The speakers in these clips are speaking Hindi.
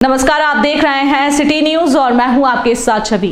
नमस्कार, आप देख रहे हैं सिटी न्यूज और मैं हूं आपके साथ छवि।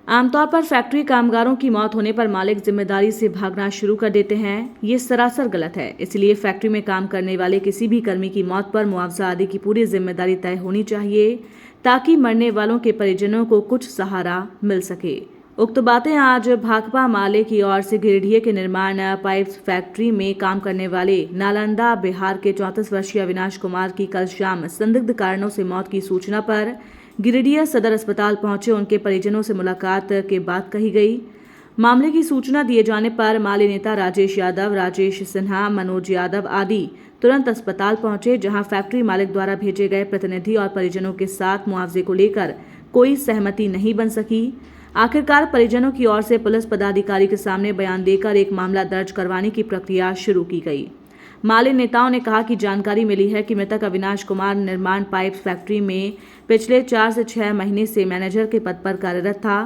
आमतौर पर फैक्ट्री कामगारों की मौत होने पर मालिक जिम्मेदारी से भागना शुरू कर देते हैं। ये सरासर गलत है। इसलिए फैक्ट्री में काम करने वाले किसी भी कर्मी की मौत पर मुआवजा आदि की पूरी जिम्मेदारी तय होनी चाहिए, ताकि मरने वालों के परिजनों को कुछ सहारा मिल सके। उक्त बातें आज भाकपा माले की ओर से गिरिडीह के निर्माण पाइप्स फैक्ट्री में काम करने वाले नालंदा बिहार के 34 वर्षीय अविनाश कुमार की कल शाम संदिग्ध कारणों से मौत की सूचना पर गिरिडीह सदर अस्पताल पहुंचे उनके परिजनों से मुलाकात के बाद कही गई। मामले की सूचना दिए जाने पर माले नेता राजेश यादव, राजेश सिन्हा, मनोज यादव आदि तुरंत अस्पताल पहुंचे, जहां फैक्ट्री मालिक द्वारा भेजे गए प्रतिनिधि और परिजनों के साथ मुआवजे को लेकर कोई सहमति नहीं बन सकी। आखिरकार परिजनों की ओर से पुलिस पदाधिकारी के सामने बयान देकर एक मामला दर्ज करवाने की प्रक्रिया शुरू की गई। माले नेताओं ने कहा कि जानकारी मिली है कि मृतक अविनाश कुमार निर्माण पाइप फैक्ट्री में पिछले 4 से 6 महीने से मैनेजर के पद पर कार्यरत था।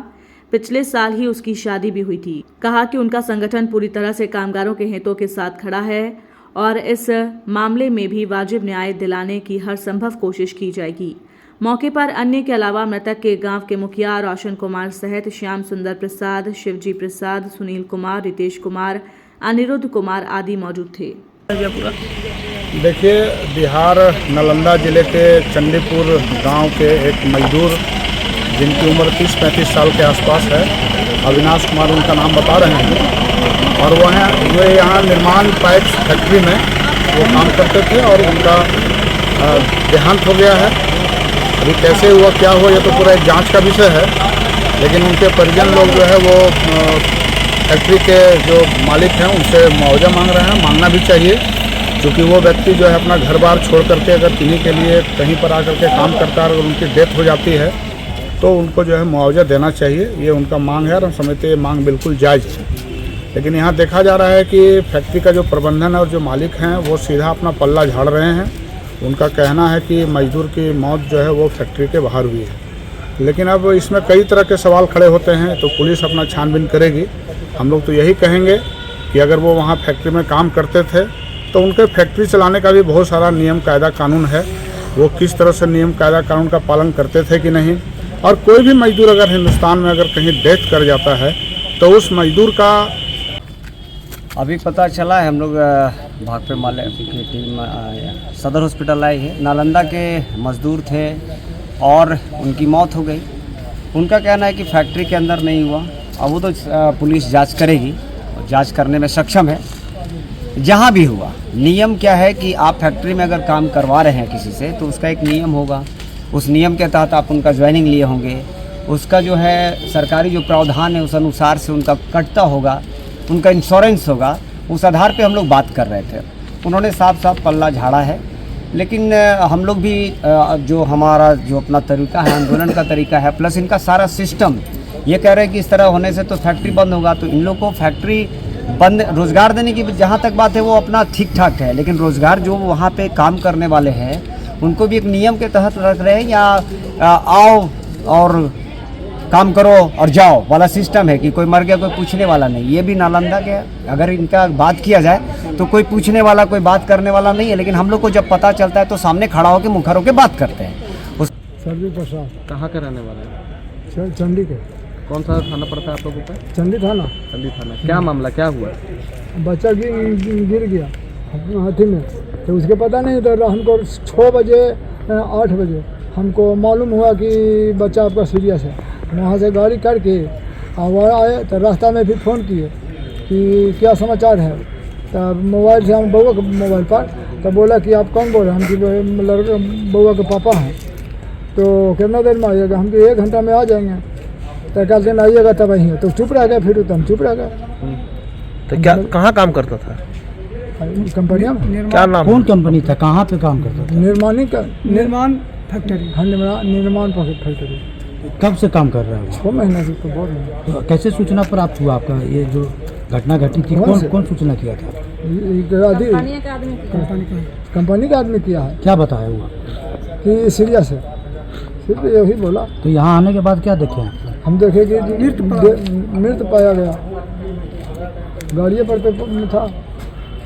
पिछले साल ही उसकी शादी भी हुई थी। कहा कि उनका संगठन पूरी तरह से कामगारों के हितों के साथ खड़ा है और इस मामले में भी वाजिब न्याय दिलाने की हर संभव कोशिश की जाएगी। मौके पर अन्य के अलावा मृतक के गांव के मुखिया रोशन कुमार सहित श्याम सुंदर प्रसाद, शिवजी प्रसाद, सुनील कुमार, रितेश कुमार, अनिरुद्ध कुमार आदि मौजूद थे। देखिए, बिहार नालंदा जिले के चंडीपुर गांव के एक मजदूर जिनकी उम्र 30-35 साल के आसपास है, अविनाश कुमार उनका नाम बता रहे हैं, और वो यहाँ निर्माण पाइप्स फैक्ट्री में वो काम करते थे और उनका देहांत हो गया है। अभी कैसे हुआ, क्या हुआ, ये तो पूरा एक जांच का विषय है। लेकिन उनके परिजन लोग जो है वो फैक्ट्री के जो मालिक हैं उनसे मुआवजा मांग रहे हैं, मांगना भी चाहिए, क्योंकि वो व्यक्ति जो है अपना घर बार छोड़ करके अगर किन्हीं के लिए कहीं पर आकर के काम करता है और उनकी डेथ हो जाती है तो उनको जो है मुआवजा देना चाहिए। ये उनका मांग है और हम समझते हैं ये मांग बिल्कुल जायज़ है। लेकिन यहाँ देखा जा रहा है कि फैक्ट्री का जो प्रबंधन और जो मालिक हैं वो सीधा अपना पल्ला झाड़ रहे हैं। उनका कहना है कि मजदूर की मौत जो है वो फैक्ट्री के बाहर हुई है। लेकिन अब इसमें कई तरह के सवाल खड़े होते हैं, तो पुलिस अपना छानबीन करेगी। हम लोग तो यही कहेंगे कि अगर वो वहाँ फैक्ट्री में काम करते थे तो उनके फैक्ट्री चलाने का भी बहुत सारा नियम कायदा कानून है। वो किस तरह से नियम कायदा कानून का पालन करते थे कि नहीं, और कोई भी मजदूर अगर हिंदुस्तान में अगर कहीं डेथ कर जाता है तो उस मजदूर का अभी पता चला है। हम लोग भाकपा माले की टीम सदर हॉस्पिटल आई है। नालंदा के मजदूर थे और उनकी मौत हो गई। उनका कहना है कि फैक्ट्री के अंदर नहीं हुआ। अब वो तो पुलिस जांच करेगी और जांच करने में सक्षम है। जहां भी हुआ, नियम क्या है कि आप फैक्ट्री में अगर काम करवा रहे हैं किसी से तो उसका एक नियम होगा। उस नियम के तहत आप उनका ज्वाइनिंग लिए होंगे। उसका जो है सरकारी जो प्रावधान है उस अनुसार से उनका कटता होगा, उनका इंश्योरेंस होगा। उस आधार पे हम लोग बात कर रहे थे। उन्होंने साफ साफ पल्ला झाड़ा है। लेकिन हम लोग भी जो हमारा जो अपना तरीका है, आंदोलन का तरीका है, प्लस इनका सारा सिस्टम ये कह रहे हैं कि इस तरह होने से तो फैक्ट्री बंद होगा। तो इन लोग को फैक्ट्री बंद, रोज़गार देने की जहाँ तक बात है वो अपना ठीक ठाक है, लेकिन रोज़गार जो वहाँ पे काम करने वाले हैं उनको भी एक नियम के तहत रख रहे हैं, या आओ और काम करो और जाओ वाला सिस्टम है कि कोई मर गया कोई पूछने वाला नहीं। ये भी नालंदा के अगर इनका बात किया जाए तो कोई पूछने वाला, कोई बात करने वाला नहीं है। लेकिन हम लोग को जब पता चलता है तो सामने खड़ा होकर मुखर होकर बात करते हैं। सर्दी प्रसाद कहाँ के रहने वाले हैं? चंडी के। कौन सा थाना पड़ता है आप लोगों का? चंडी थाना। चंडी थाना। क्या मामला, क्या हुआ? बच्चा गिर गया अपने हाथी में, तो उसके पता नहीं। तो हमको 6 बजे 8 बजे हमको मालूम हुआ कि बच्चा आपका सीरियस है। वहाँ से गाड़ी करके वहाँ आए तो रास्ता में फिर फ़ोन किए कि क्या समाचार है। तब मोबाइल से हम बउआ के मोबाइल पर तो बोला कि आप कौन बोल रहे हैं? हम कि लड़के बउआ के पापा हैं। तो कितना देर में आइएगा? हम कि 1 घंटा में आ जाएंगे। तो कल दिन आइएगा तब आइए। तो चुप रह गया। फिर तो हम चुप रह गए। तो क्या कहाँ काम करता था? कंपनियाँ में। क्या नाम? कौन कंपनी था, कहाँ पे काम करता था? निर्माण फैक्ट्री। हाँ, निर्माण फैक्ट्री। कब से काम कर रहा है? 6 महीने से। तो बहुत। तो कैसे सूचना प्राप्त हुआ आपका? ये जो घटना घटी थी कौन सूचना किया था? कंपनी का आदमी किया है। क्या बताया हुआ कि सीरियस है, सिर्फ यही बोला। तो यहाँ आने के बाद क्या देखे आप? हम देखे कि मृत पाया गया, गाड़िए पर तो था।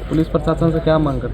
पुलिस प्रशासन से क्या मांग करते?